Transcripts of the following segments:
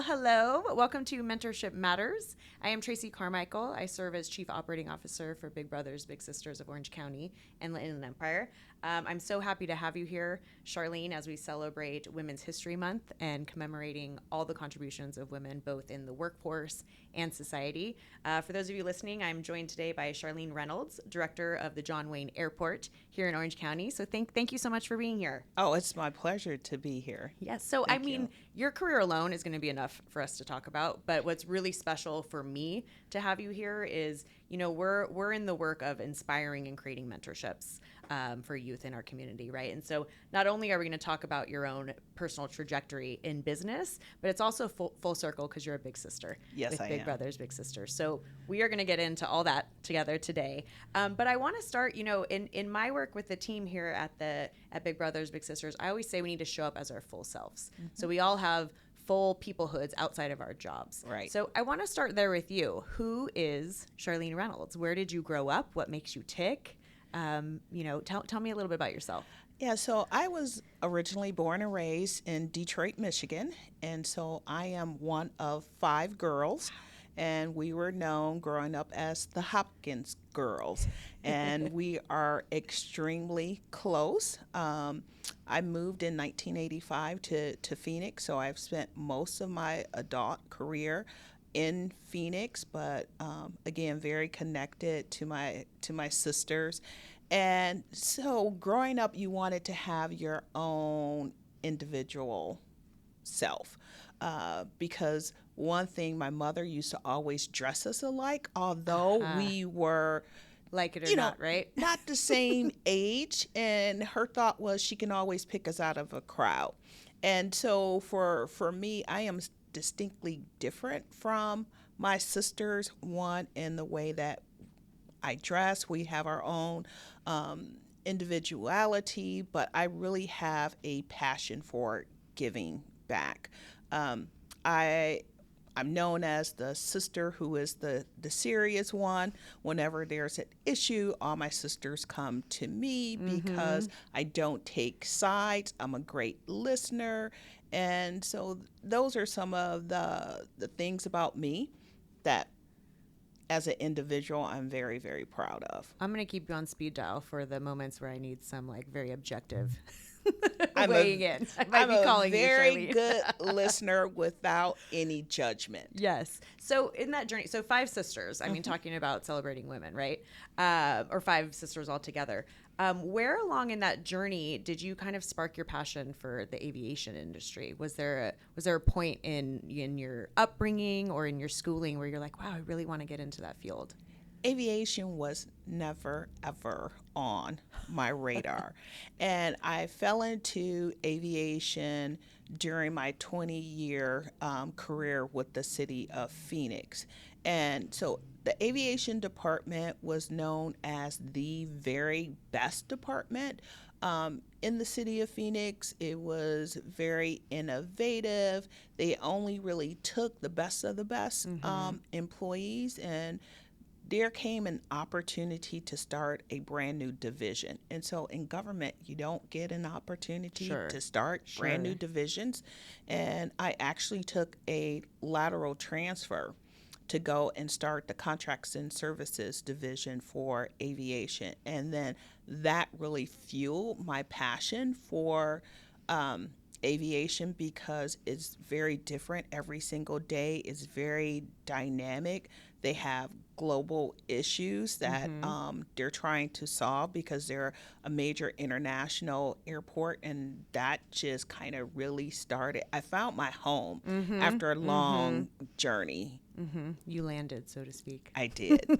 Well, hello. Welcome to Mentorship Matters. I am Tracy Carmichael. I serve as Chief Operating Officer for Big Brothers Big Sisters of Orange County and the Inland Empire. I'm so happy to have you here, Charlene, as we celebrate Women's History Month and commemorating all the contributions of women both in the workforce and society. For those of you listening, I'm joined today by Charlene Reynolds, Director of the John Wayne Airport here in Orange County. So thank you so much for being here. Oh, it's my pleasure to be here. Yes. So, Thank you. Your career alone is going to be enough for us to talk about. But what's really special for me to have you here is, we're in the work of inspiring and creating mentorships for youth in our community, right? And so not only are we going to talk about your own personal trajectory in business, but it's also full circle because you're a big sister. Yes, with I Big am. Brothers Big Sisters. So we are going to get into all that together today. But I want to start, in my work with the team here at Big Brothers Big Sisters, I always say we need to show up as our full selves. Mm-hmm. So we all have full peoplehoods outside of our jobs. Right. So I want to start there with you. Who is Charlene Reynolds? Where did you grow up? What makes you tick? Tell me a little bit about yourself. Yeah, so I was originally born and raised in Detroit, Michigan, and so I am one of 5 girls, and we were known growing up as the Hopkins girls, and we are extremely close. I moved in 1985 to Phoenix, so I've spent most of my adult career in Phoenix, but again, very connected to my sisters. And so growing up, you wanted to have your own individual self, because one thing, my mother used to always dress us alike, although we were, like it or not, right? not the same age. And her thought was she can always pick us out of a crowd. And so for me, I am distinctly different from my sisters, one in the way that I dress. We have our own individuality, but I really have a passion for giving back. I'm known as the sister who is the serious one. Whenever there's an issue, all my sisters come to me because I don't take sides. I'm a great listener. And so those are some of the things about me that as an individual I'm very, very proud of. I'm going to keep you on speed dial for the moments where I need some very objective I'm weighing in. I might be calling a very you, Charlene. good listener without any judgment. Yes. So in that journey, 5 sisters, talking about celebrating women, right? Or 5 sisters altogether. Where along in that journey did you kind of spark your passion for the aviation industry? Was there a point in your upbringing or in your schooling where you're like, wow, I really want to get into that field? Aviation was never, ever on my radar. And I fell into aviation during my 20-year career with the city of Phoenix. And so the aviation department was known as the very best department in the city of Phoenix. It was very innovative. They only really took the best of the best employees, and there came an opportunity to start a brand new division. And so in government, you don't get an opportunity to start brand new divisions. And I actually took a lateral transfer to go and start the contracts and services division for aviation. And then that really fueled my passion for aviation, because it's very different every single day. It's very dynamic. They have global issues that they're trying to solve because they're a major international airport, and that just kind of really started. I found my home after a long journey. You landed, so to speak. I did.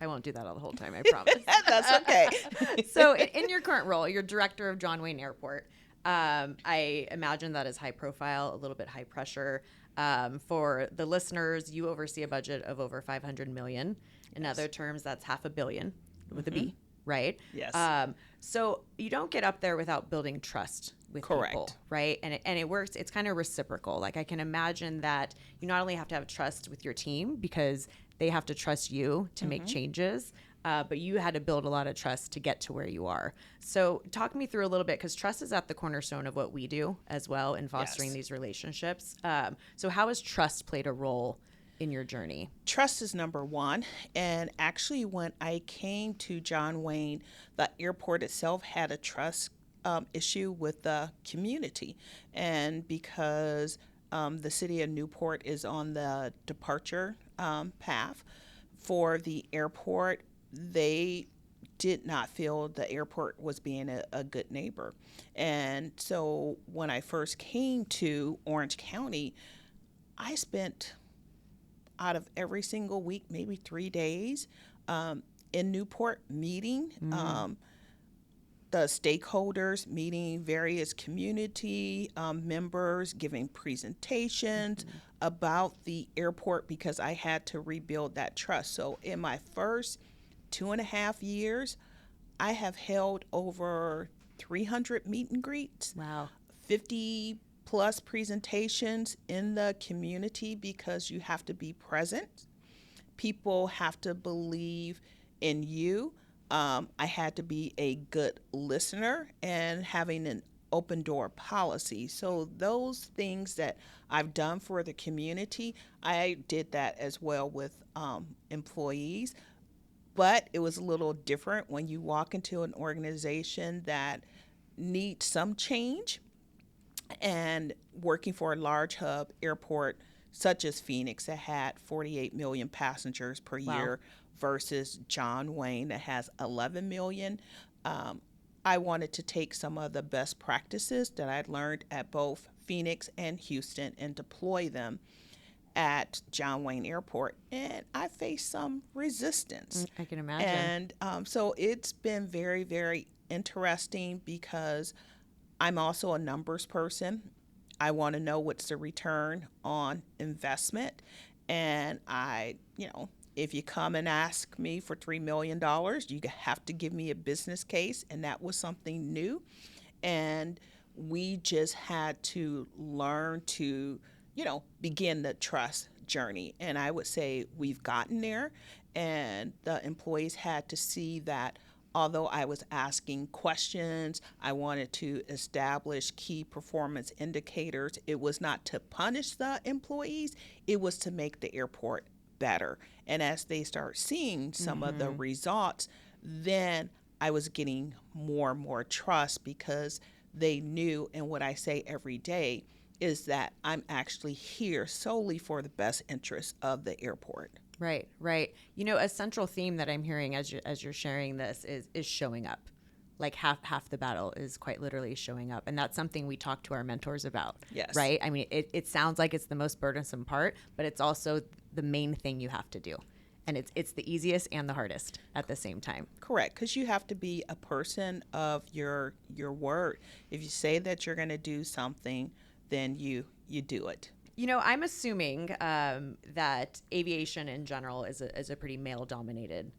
I won't do that all the whole time, I promise. That's okay. So in your current role, you're director of John Wayne Airport. I imagine that is high profile, a little bit high pressure. For the listeners, you oversee a budget of over $500 million. In other terms, that's $500 million with a B, right? Yes. So you don't get up there without building trust with people, right? And it works. It's kind of reciprocal. Like, I can imagine that you not only have to have trust with your team because they have to trust you to make changes, but you had to build a lot of trust to get to where you are. So talk me through a little bit, because trust is at the cornerstone of what we do as well in fostering Yes. these relationships. So how has trust played a role in your journey? Trust is number one. And actually, when I came to John Wayne, the airport itself had a trust issue with the community. And because the city of Newport is on the departure path for the airport, they did not feel the airport was being a good neighbor. And so when I first came to Orange County, I spent out of every single week, maybe 3 days in Newport meeting the stakeholders, meeting various community members, giving presentations about the airport because I had to rebuild that trust. So in my first 2.5 years, I have held over 300 meet and greets. Wow. 50 plus presentations in the community because you have to be present. People have to believe in you. I had to be a good listener and having an open door policy. So those things that I've done for the community, I did that as well with employees. But it was a little different when you walk into an organization that needs some change, and working for a large hub airport such as Phoenix that had 48 million passengers per year versus John Wayne that has 11 million. I wanted to take some of the best practices that I'd learned at both Phoenix and Houston and deploy them at John Wayne Airport, and I faced some resistance. I can imagine. And so it's been very, very interesting because I'm also a numbers person. I want to know what's the return on investment. And if you come and ask me for $3 million, you have to give me a business case. And that was something new. And we just had to learn to, begin the trust journey. And I would say we've gotten there. And the employees had to see that although I was asking questions, I wanted to establish key performance indicators. It was not to punish the employees, it was to make the airport better. And as they start seeing some of the results, then I was getting more and more trust because they knew, and what I say every day is that I'm actually here solely for the best interests of the airport. Right, right. A central theme that I'm hearing as you're sharing this is showing up. Like half the battle is quite literally showing up, and that's something we talk to our mentors about. Yes. Right. I mean, it sounds like it's the most burdensome part, but it's also the main thing you have to do, and it's the easiest and the hardest at the same time. Correct, because you have to be a person of your word. If you say that you're going to do something, then you do it. I'm assuming that aviation in general is a pretty male-dominated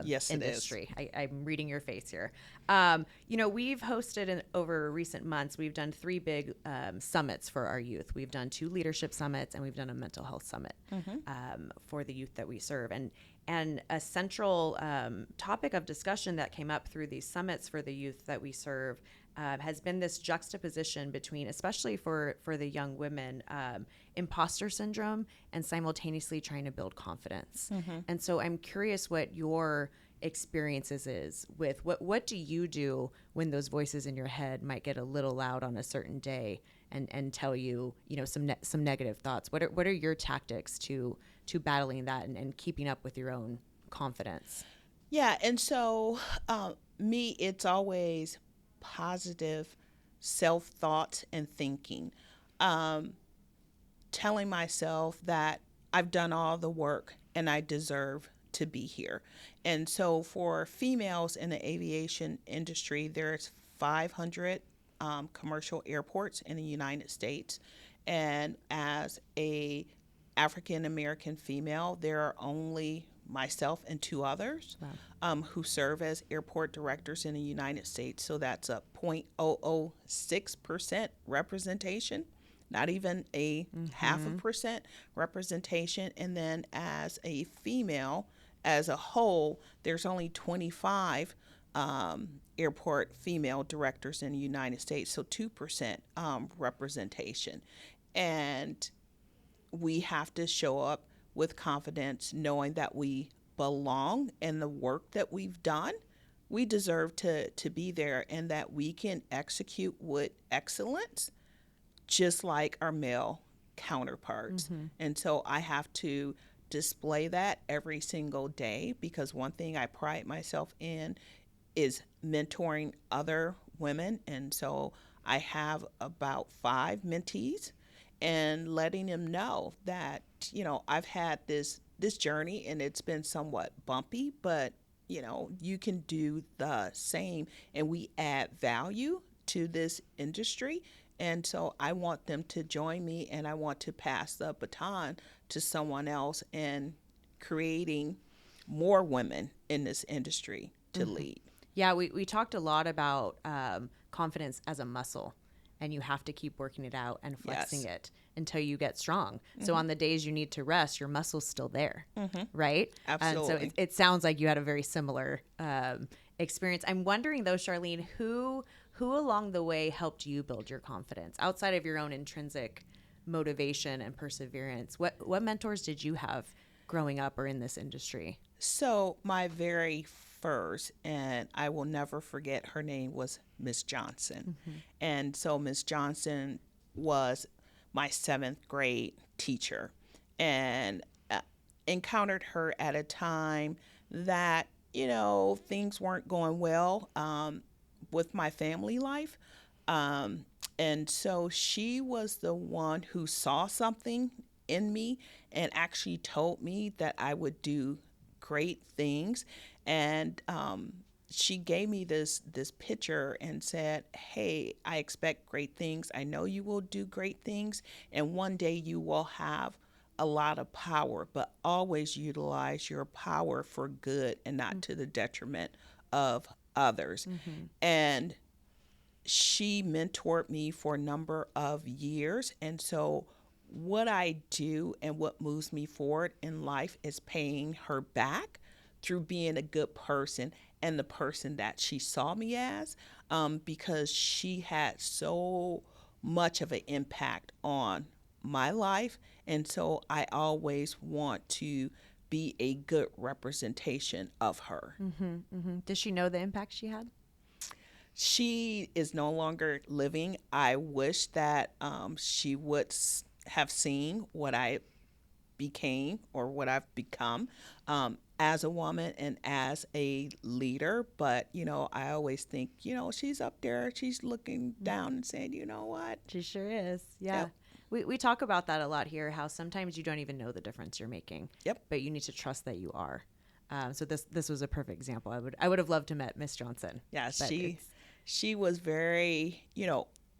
Yes, it is. industry. I'm reading your face here. We've hosted over recent months, we've done 3 big summits for our youth. We've done 2 leadership summits, and we've done a mental health summit for the youth that we serve. And a central topic of discussion that came up through these summits for the youth that we serve has been this juxtaposition between, especially for the young women, imposter syndrome and simultaneously trying to build confidence. And so I'm curious what your experiences is with what do you do when those voices in your head might get a little loud on a certain day and tell you, some negative thoughts. What are your tactics to battling that and keeping up with your own confidence? Yeah, and so me, it's always positive self-thought and thinking. Telling myself that I've done all the work and I deserve to be here. And so for females in the aviation industry, there's 500 commercial airports in the United States. And as a African American female, there are only myself and 2 others who serve as airport directors in the United States. So that's a 0.006% representation, not even a 0.5% representation. And then as a female as a whole, there's only 25 airport female directors in the United States, so 2% representation. And we have to show up with confidence, knowing that we belong in the work that we've done. We deserve to be there, and that we can execute with excellence, just like our male counterparts. And so I have to display that every single day, because one thing I pride myself in is mentoring other women. And so I have about 5 mentees, and letting them know that, I've had this journey, and it's been somewhat bumpy, but you can do the same, and we add value to this industry. And so I want them to join me, and I want to pass the baton to someone else, and creating more women in this industry to lead. Yeah, we talked a lot about confidence as a muscle, and you have to keep working it out and flexing it until you get strong. So on the days you need to rest, your muscle's still there, right? Absolutely. And so it sounds like you had a very similar experience. I'm wondering though, Charlene, who along the way helped you build your confidence outside of your own intrinsic motivation and perseverance? What mentors did you have growing up or in this industry? So my very first, and I will never forget, her name was Miss Johnson. And so Miss Johnson was my 7th grade teacher, and encountered her at a time that, things weren't going well with my family life. And so she was the one who saw something in me, and actually told me that I would do great things. And she gave me this picture and said, "Hey, I expect great things. I know you will do great things, and one day you will have a lot of power, but always utilize your power for good and not to the detriment of others." And she mentored me for a number of years. And so what I do and what moves me forward in life is paying her back through being a good person and the person that she saw me as, because she had so much of an impact on my life. And so I always want to be a good representation of her. Does she know the impact she had? She is no longer living. I wish that she would have seen what I became, or what I've become, as a woman and as a leader. But, I always think, she's up there, she's looking down and saying, you know what? She sure is. Yeah. Yep. We talk about that a lot here, how sometimes you don't even know the difference you're making. Yep. But you need to trust that you are. So this was a perfect example. I would have loved to met Miss Johnson. Yeah, she was very,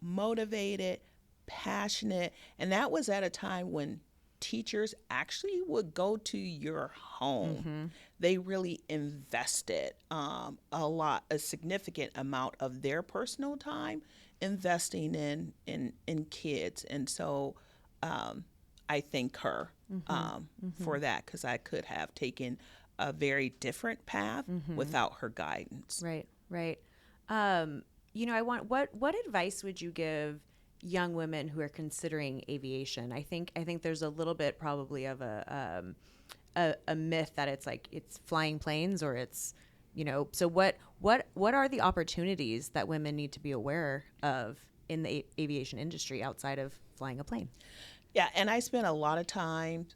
motivated, passionate, and that was at a time when teachers actually would go to your home. They really invested a significant amount of their personal time investing in kids. And so I thank her for that, because I could have taken a very different path without her guidance. Right. What advice would you give young women who are considering aviation? I think there's a little bit probably of a myth that it's flying planes, or it's, so what are the opportunities that women need to be aware of in the aviation industry outside of flying a plane? Yeah, and I spent a lot of time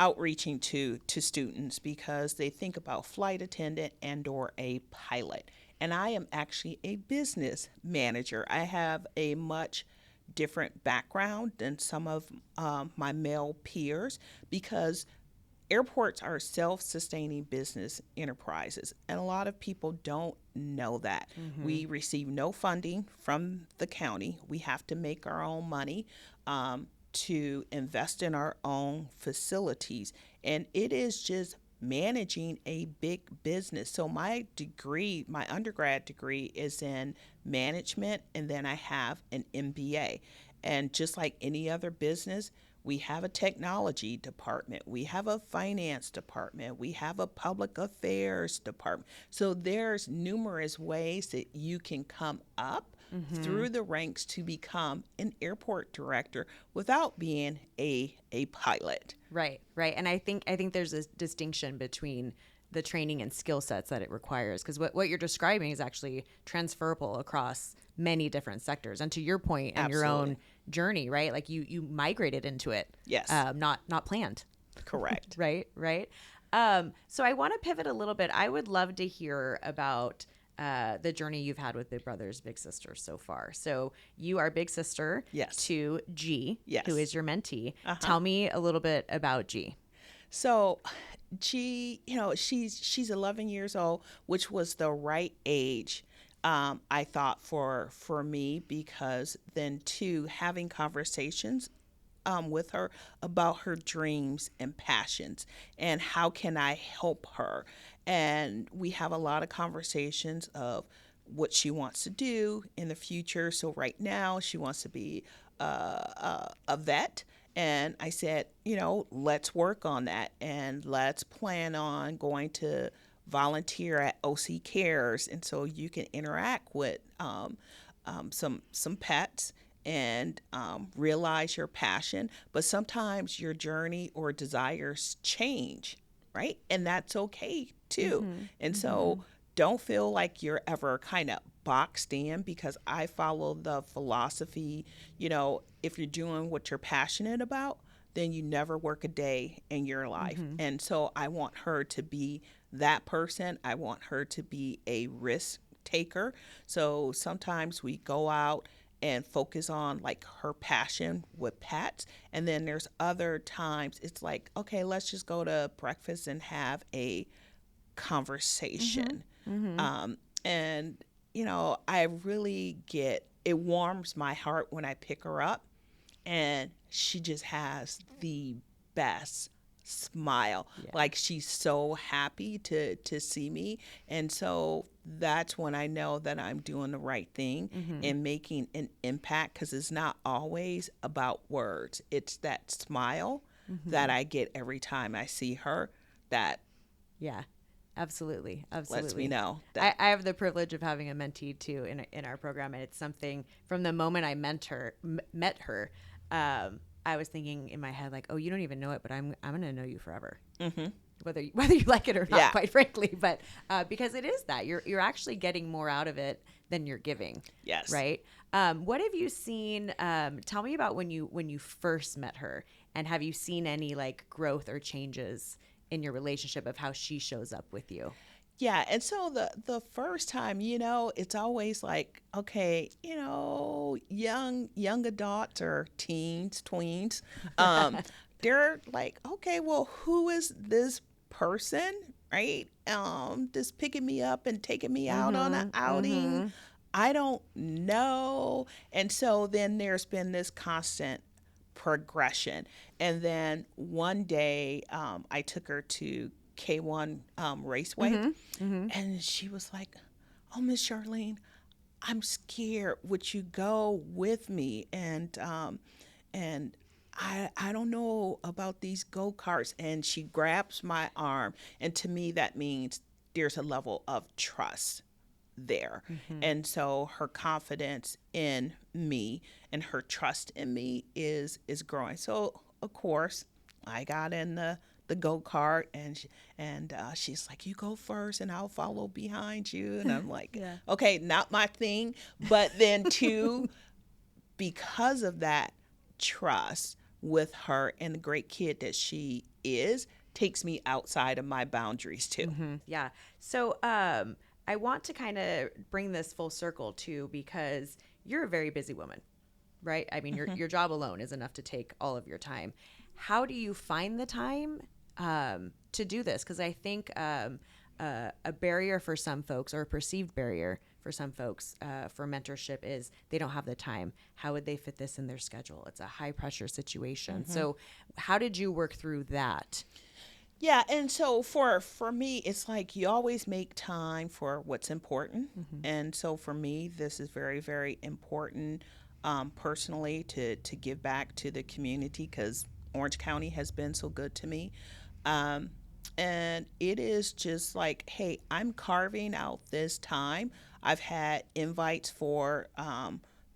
outreaching to students, because they think about flight attendant and or a pilot. And I am actually a business manager. I have a much different background than some of my male peers, because airports are self-sustaining business enterprises, and a lot of people don't know that. We receive no funding from the county. We have to make our own money to invest in our own facilities, and it is just managing a big business. So my undergrad degree is in management, and then I have an MBA. And just like any other business, We have a technology department. We have a finance department. We have a public affairs department. So there's numerous ways that you can come up through the ranks to become an airport director without being a pilot. Right, right. And I think there's a distinction between the training and skill sets that it requires, because what you're describing is actually transferable across many different sectors. And to your point and your own journey, right? Like you migrated into it. Yes. Not planned. Correct. Right, right. So I want to pivot a little bit. I would love to hear about the journey you've had with Big Brothers Big Sisters so far. So you are big sister Yes. to G, Yes. who is your mentee. Tell me a little bit about G. So G, she's 11 years old, which was the right age, I thought for me, because then too, having conversations with her about her dreams and passions and how can I help her. And we have a lot of conversations of what she wants to do in the future. So right now she wants to be a vet. And I said, let's work on that, and let's plan on going to volunteer at OC Cares, and so you can interact with some pets and realize your passion. But sometimes your journey or desires change, right? And that's okay too. And so don't feel like you're ever kind of boxed in, because I follow the philosophy, if you're doing what you're passionate about, then you never work a day in your life. And so I want her to be that person. I want her to be a risk taker. So sometimes we go out and focus on like her passion with pets. And then there's other times it's like, okay, let's just go to breakfast and have a conversation. And I really it warms my heart when I pick her up, and she just has the best smile. Like she's so happy to see me. And so that's when I know that I'm doing the right thing and making an impact, because it's not always about words. It's that smile that I get every time I see her that Absolutely. lets me know that I have the privilege of having a mentee too in our program, and it's something from the moment I met her. I was thinking in my head like, oh, you don't even know it, but I'm going to know you forever, whether you like it or not, quite frankly. But because it is that you're actually getting more out of it than you're giving. Yes. Right. What have you seen? Tell me about when you first met her, and have you seen any like growth or changes in your relationship of how she shows up with you? Yeah, and so the first time, it's always like, okay, young adults or teens, tweens, they're like, okay, well, who is this person, right? Just picking me up and taking me out on an outing. I don't know. And so then there's been this constant progression. And then one day I took her to K1 Raceway, and she was like, oh, Miss Charlene, I'm scared. Would you go with me? And I don't know about these go-karts. And she grabs my arm, and to me that means there's a level of trust there. And so her confidence in me and her trust in me is growing. So of course I got in the go-kart, and she's like, you go first and I'll follow behind you. And I'm like, okay, not my thing. But then too, because of that trust with her and the great kid that she is, takes me outside of my boundaries too. Yeah. So I want to kind of bring this full circle too, because you're a very busy woman, right? I mean, your job alone is enough to take all of your time. How do you find the time to do this? Because I think a barrier for some folks, or a perceived barrier for some folks for mentorship, is they don't have the time. How would they fit this in their schedule? It's a high pressure situation. So how did you work through that? Yeah, and so for me, it's like you always make time for what's important. And so for me, this is very, very important personally to give back to the community, because Orange County has been so good to me. And it is just like, hey, I'm carving out this time. I've had invites for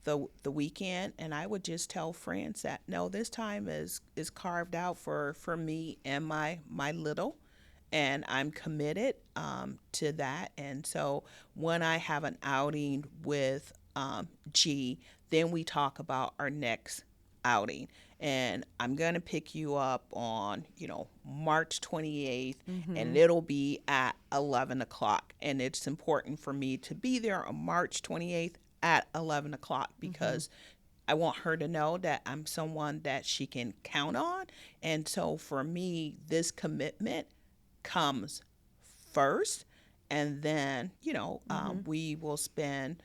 the weekend, and I would just tell friends that no, this time is carved out for me and my little, and I'm committed to that. And so when I have an outing with G, then we talk about our next outing. And I'm going to pick you up on, March 28th, and it'll be at 11 o'clock. And it's important for me to be there on March 28th at 11 o'clock because I want her to know that I'm someone that she can count on. And so for me, this commitment comes first. And then, we will spend,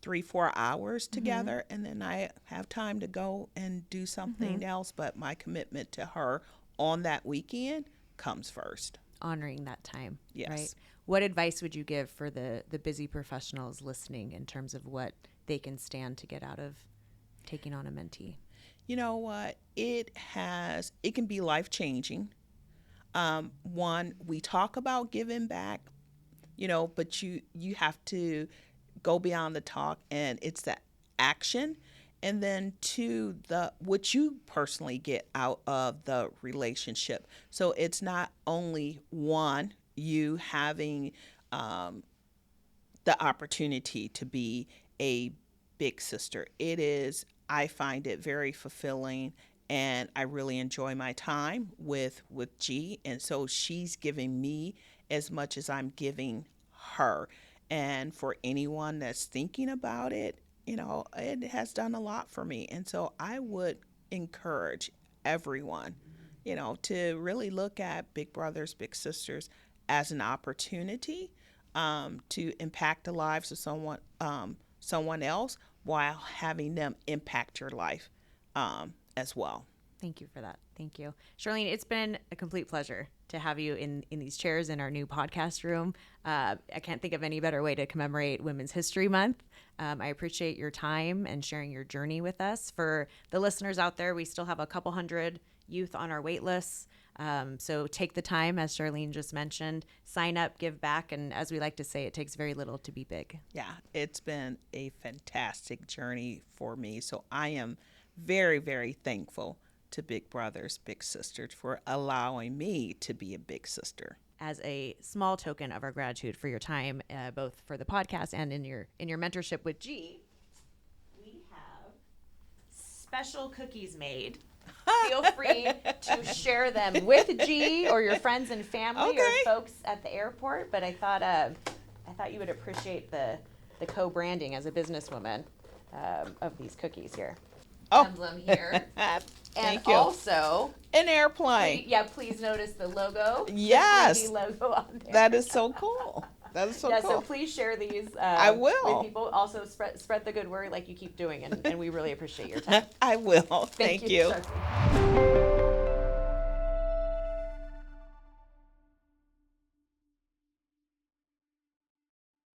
3-4 hours together, and then I have time to go and do something else. But my commitment to her on that weekend comes first. Honoring that time. Yes. Right? What advice would you give for the busy professionals listening in terms of what they can stand to get out of taking on a mentee? You know what? It can be life-changing. One, we talk about giving back, but you have to go beyond the talk, and it's the action. And then two, what you personally get out of the relationship. So it's not only one, you having the opportunity to be a big sister. I find it very fulfilling, and I really enjoy my time with G. And so she's giving me as much as I'm giving her. And for anyone that's thinking about it, it has done a lot for me. And so I would encourage everyone, to really look at Big Brothers, Big Sisters as an opportunity to impact the lives of someone else while having them impact your life as well. Thank you for that. Thank you. Charlene, it's been a complete pleasure to have you in these chairs in our new podcast room. I can't think of any better way to commemorate Women's History Month. I appreciate your time and sharing your journey with us. For the listeners out there, we still have a couple hundred youth on our wait lists. So take the time, as Charlene just mentioned, sign up, give back. And as we like to say, it takes very little to be big. Yeah, it's been a fantastic journey for me. So I am very, very thankful to Big Brothers, Big Sisters for allowing me to be a big sister. As a small token of our gratitude for your time, both for the podcast and in your mentorship with G, we have special cookies made. Feel free to share them with G or your friends and family or folks at the airport. But I thought you would appreciate the co-branding as a businesswoman of these cookies here. Emblem here. Thank you. Also an airplane. Please notice the logo. Yes. The logo on there. That is so cool. That is so cool. So please share these I will. with people. Also spread the good word like you keep doing, and we really appreciate your time. I will. Thank you. Charlene.